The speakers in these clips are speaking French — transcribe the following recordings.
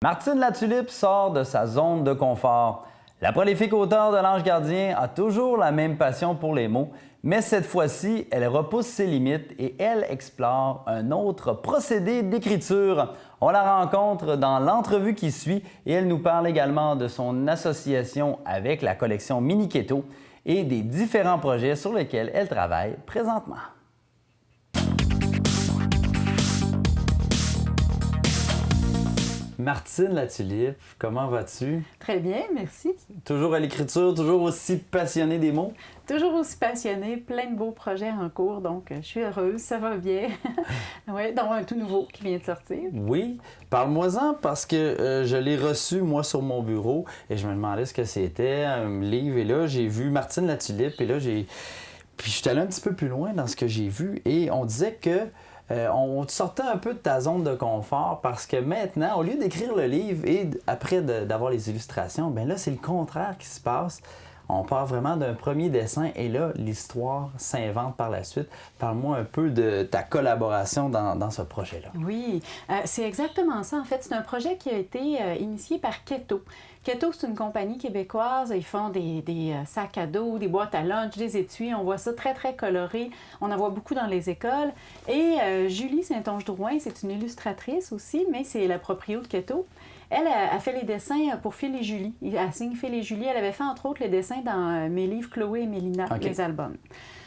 Martine Latulippe sort de sa zone de confort. La prolifique auteure de l'Ange gardien a toujours la même passion pour les mots, mais cette fois-ci, elle repousse ses limites et elle explore un autre procédé d'écriture. On la rencontre dans l'entrevue qui suit et elle nous parle également de son association avec la collection Mini Keto et des différents projets sur lesquels elle travaille présentement. Martine Latulippe, comment vas-tu? Très bien, merci. Toujours à l'écriture, toujours aussi passionnée des mots? Toujours aussi passionnée, plein de beaux projets en cours, donc je suis heureuse, ça va bien. Oui, dont un tout nouveau qui vient de sortir. Oui, parle-moi-en parce que je l'ai reçu, moi, sur mon bureau et je me demandais ce que c'était, un livre. Et là, j'ai vu Martine Latulippe et là, Puis je suis allé un petit peu plus loin dans ce que j'ai vu et on disait que on te sortait un peu de ta zone de confort parce que maintenant, au lieu d'écrire le livre et après d'avoir les illustrations, bien là, c'est le contraire qui se passe. On part vraiment d'un premier dessin et là, l'histoire s'invente par la suite. Parle-moi un peu de ta collaboration dans ce projet-là. Oui, c'est exactement ça. En fait, c'est un projet qui a été initié par Keto. Keto, c'est une compagnie québécoise. Ils font des sacs à dos, des boîtes à lunch, des étuis. On voit ça très, très coloré. On en voit beaucoup dans les écoles. Et Julie Saint-Onge-Drouin, c'est une illustratrice aussi, mais c'est la proprio de Keto. Elle a fait les dessins pour Phil et Julie. Elle signe Phil et Julie. Elle avait fait entre autres les dessins dans mes livres Chloé et Mélina, les albums.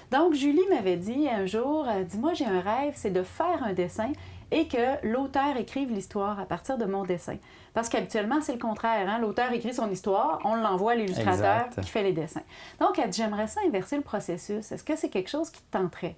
Donc, Julie m'avait dit un jour, dis-moi, j'ai un rêve, c'est de faire un dessin et que l'auteur écrive l'histoire à partir de mon dessin. Parce qu'habituellement, c'est le contraire. Hein? L'auteur écrit son histoire, on l'envoie à l'illustrateur qui fait les dessins. Donc, elle dit, j'aimerais ça inverser le processus. Est-ce que c'est quelque chose qui te tenterait?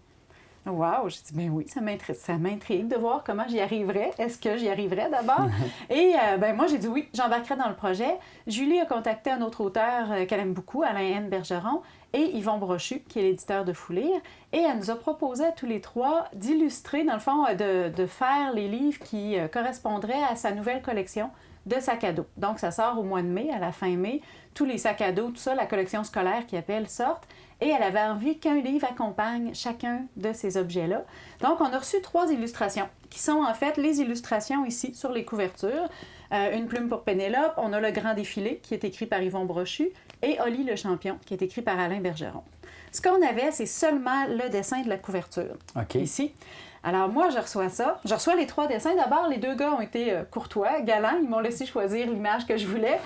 Wow! J'ai dit, bien oui, ça m'intrigue de voir comment j'y arriverais. Est-ce que j'y arriverais d'abord? Et moi, j'ai dit oui, j'embarquerai dans le projet. Julie a contacté un autre auteur qu'elle aime beaucoup, Alain N. Bergeron, et Yvon Brochu, qui est l'éditeur de Foulire. Et elle nous a proposé à tous les trois d'illustrer, dans le fond, de faire les livres qui correspondraient à sa nouvelle collection de sacs à dos. Donc, ça sort au mois de mai, à la fin mai. Tous les sacs à dos, tout ça, la collection scolaire qui appelle sortent. Et elle avait envie qu'un livre accompagne chacun de ces objets-là. Donc, on a reçu 3 illustrations, qui sont en fait les illustrations ici sur les couvertures. Une plume pour Pénélope, on a Le Grand Défilé, qui est écrit par Yvon Brochu, et Oli le Champion, qui est écrit par Alain Bergeron. Ce qu'on avait, c'est seulement le dessin de la couverture, ici. Alors moi, je reçois ça. Je reçois les 3 dessins. D'abord, les 2 gars ont été courtois, galants. Ils m'ont laissé choisir l'image que je voulais.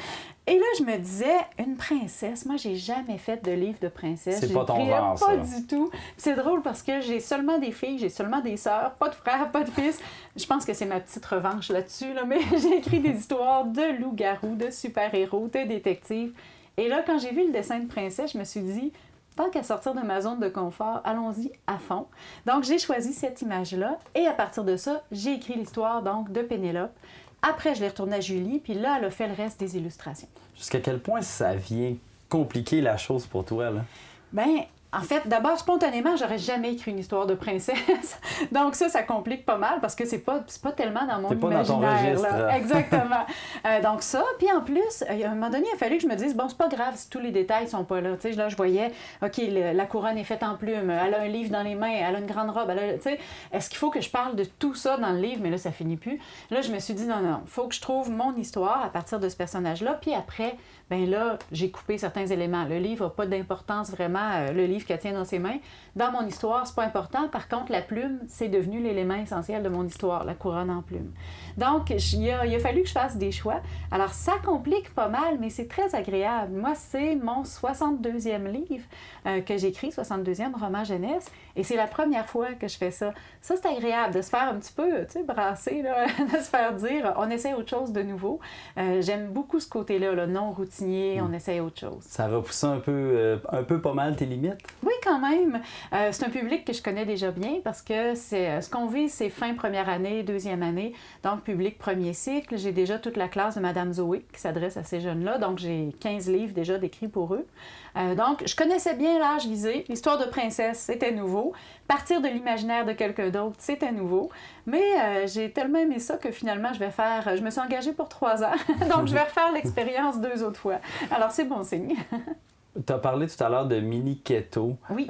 Et là, je me disais, une princesse, moi, j'ai jamais fait de livre de princesse. C'est pas ton genre, ça. Pas du tout. C'est drôle parce que j'ai seulement des filles, j'ai seulement des sœurs, pas de frères, pas de fils. Je pense que c'est ma petite revanche là-dessus, là, mais j'ai écrit des histoires de loups-garous, de super-héros, de détectives. Et là, quand j'ai vu le dessin de princesse, je me suis dit, tant qu'à sortir de ma zone de confort, allons-y à fond. Donc, j'ai choisi cette image-là et à partir de ça, j'ai écrit l'histoire donc de Pénélope. Après, je l'ai retournée à Julie, puis là, elle a fait le reste des illustrations. Jusqu'à quel point ça vient compliquer la chose pour toi, là? Bien, en fait, d'abord, spontanément, j'aurais jamais écrit une histoire de princesse. Donc ça complique pas mal parce que c'est pas tellement dans mon imaginaire. Dans ton registre. Là. Exactement. Donc ça, puis en plus, à un moment donné, il a fallu que je me dise, bon, c'est pas grave si tous les détails sont pas là. Tu sais, là, je voyais, OK, la couronne est faite en plume, elle a un livre dans les mains, elle a une grande robe, tu sais, est-ce qu'il faut que je parle de tout ça dans le livre? Mais là, ça finit plus. Là, je me suis dit, non, faut que je trouve mon histoire à partir de ce personnage-là, puis après, ben là, j'ai coupé certains éléments. Le livre n'a pas d'importance vraiment, le livre qu'elle tient dans ses mains. Dans mon histoire, c'est pas important. Par contre, la plume, c'est devenu l'élément essentiel de mon histoire, la couronne en plume. Donc, il a fallu que je fasse des choix. Alors, ça complique pas mal, mais c'est très agréable. Moi, c'est mon 62e livre que j'écris, 62e roman jeunesse, et c'est la première fois que je fais ça. Ça, c'est agréable de se faire un petit peu, tu sais, brasser, là, de se faire dire, on essaie autre chose de nouveau. J'aime beaucoup ce côté-là, là, non routinier, on essaie autre chose. Ça a repoussé un peu pas mal tes limites? Oui, quand même. C'est un public que je connais déjà bien parce que ce qu'on vit, c'est fin première année, deuxième année, donc public premier cycle. J'ai déjà toute la classe de Madame Zoé qui s'adresse à ces jeunes-là, donc j'ai 15 livres déjà d'écrits pour eux. Donc, je connaissais bien l'âge visé. L'histoire de princesse, c'était nouveau. Partir de l'imaginaire de quelqu'un d'autre, c'était nouveau. Mais j'ai tellement aimé ça que finalement, je me suis engagée pour 3 ans. Donc, je vais refaire l'expérience 2 autres fois. Alors, c'est bon signe. Tu as parlé tout à l'heure de Mini Keto. Oui.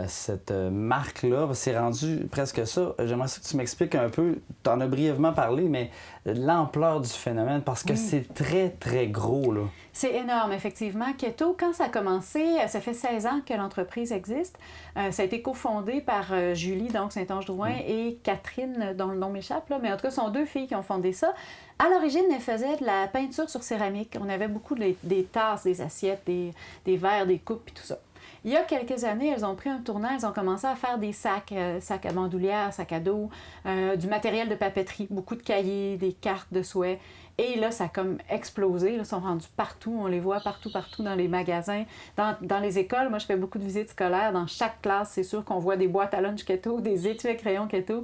Cette marque-là, c'est rendu presque ça. J'aimerais ça que tu m'expliques un peu, tu en as brièvement parlé, mais l'ampleur du phénomène, parce que c'est très, très gros, là. C'est énorme, effectivement. Keto, quand ça a commencé, ça fait 16 ans que l'entreprise existe. Ça a été cofondé par Julie, donc Saint-Onge-Drouin, et Catherine, dont le nom m'échappe, là. Mais en tout cas, ce sont 2 filles qui ont fondé ça. À l'origine, elles faisaient de la peinture sur céramique. On avait beaucoup des tasses, des assiettes, des verres, des coupes et tout ça. Il y a quelques années, elles ont pris un tournant, elles ont commencé à faire des sacs, sacs à bandoulière, sacs à dos, du matériel de papeterie, beaucoup de cahiers, des cartes de souhaits. Et là, ça a comme explosé. Ils sont rendus partout. On les voit partout dans les magasins, dans les écoles. Moi, je fais beaucoup de visites scolaires. Dans chaque classe, c'est sûr qu'on voit des boîtes à lunch keto, des étuis à crayon keto.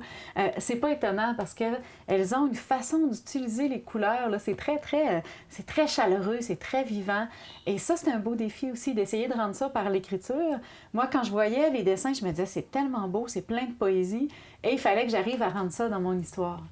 C'est pas étonnant parce qu'elles ont une façon d'utiliser les couleurs. Là. C'est très chaleureux, c'est très vivant. Et ça, c'est un beau défi aussi d'essayer de rendre ça par l'écriture. Moi, quand je voyais les dessins, je me disais, c'est tellement beau, c'est plein de poésie. Et il fallait que j'arrive à rendre ça dans mon histoire.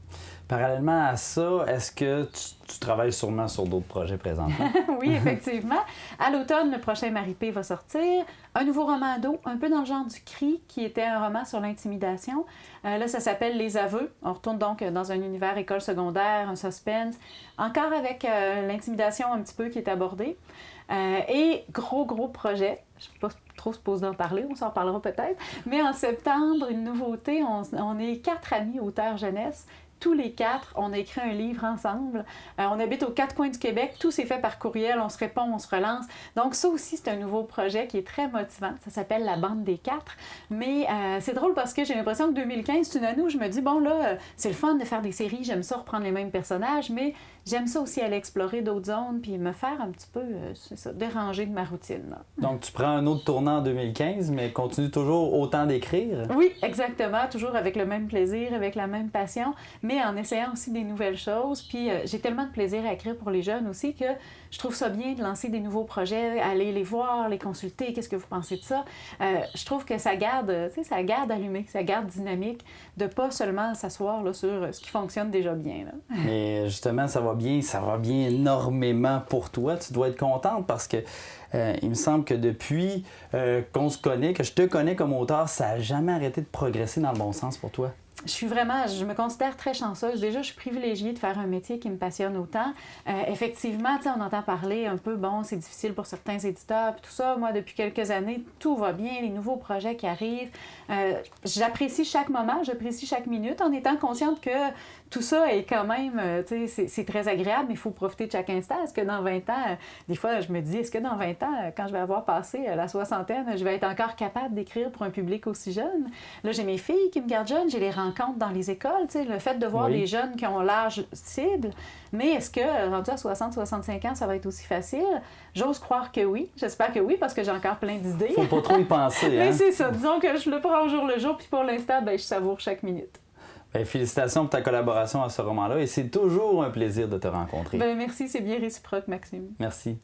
Parallèlement à ça, est-ce que tu travailles sûrement sur d'autres projets présentement? Oui, effectivement. À l'automne, le prochain Marie-P va sortir. Un nouveau roman ado, un peu dans le genre du Cri, qui était un roman sur l'intimidation. Là, ça s'appelle Les aveux. On retourne donc dans un univers école secondaire, un suspense, encore avec l'intimidation un petit peu qui est abordée. Et gros projet. Je ne sais pas trop supposée d'en parler, on s'en parlera peut-être. Mais en septembre, une nouveauté, on est 4 amis auteurs jeunesse. Tous les 4, on a écrit un livre ensemble. On habite aux 4 coins du Québec. Tout s'est fait par courriel. On se répond, on se relance. Donc ça aussi, c'est un nouveau projet qui est très motivant. Ça s'appelle La Bande des 4. Mais c'est drôle parce que j'ai l'impression que 2015, c'est une année où je me dis, bon là, c'est le fun de faire des séries. J'aime ça reprendre les mêmes personnages, mais j'aime ça aussi aller explorer d'autres zones puis me faire un petit peu, c'est ça, déranger de ma routine. Là. Donc tu prends un autre tournant en 2015, mais continue toujours autant d'écrire? Oui, exactement. Toujours avec le même plaisir, avec la même passion, mais en essayant aussi des nouvelles choses. Puis j'ai tellement de plaisir à écrire pour les jeunes aussi que je trouve ça bien de lancer des nouveaux projets, aller les voir, les consulter, qu'est-ce que vous pensez de ça. Je trouve que ça garde allumé, ça garde dynamique, de pas seulement s'asseoir là, sur ce qui fonctionne déjà bien. Là. Mais justement, ça va bien énormément pour toi. Tu dois être contente parce que il me semble que depuis qu'on se connaît, que je te connais comme auteur, ça n'a jamais arrêté de progresser dans le bon sens pour toi. Je me considère très chanceuse. Déjà, je suis privilégiée de faire un métier qui me passionne autant. Effectivement, on entend parler un peu, bon, c'est difficile pour certains éditeurs, puis tout ça. Moi, depuis quelques années, tout va bien, les nouveaux projets qui arrivent. J'apprécie chaque moment, j'apprécie chaque minute en étant consciente que tout ça est quand même, c'est très agréable, mais il faut profiter de chaque instant. Est-ce que dans 20 ans, des fois, je me dis, est-ce que dans 20 ans, quand je vais avoir passé la soixantaine, je vais être encore capable d'écrire pour un public aussi jeune? Là, j'ai mes filles qui me gardent jeunes, j'ai les rencontres dans les écoles, le fait de voir les jeunes qui ont l'âge cible, mais est-ce que, rendu à 60-65 ans, ça va être aussi facile? J'ose croire que oui. J'espère que oui, parce que j'ai encore plein d'idées. Faut pas trop y penser, hein? Mais c'est ça. Disons que je le prends au jour le jour, puis pour l'instant, je savoure chaque minute. Félicitations pour ta collaboration à ce roman-là et c'est toujours un plaisir de te rencontrer. Merci, c'est bien réciproque, Maxime. Merci.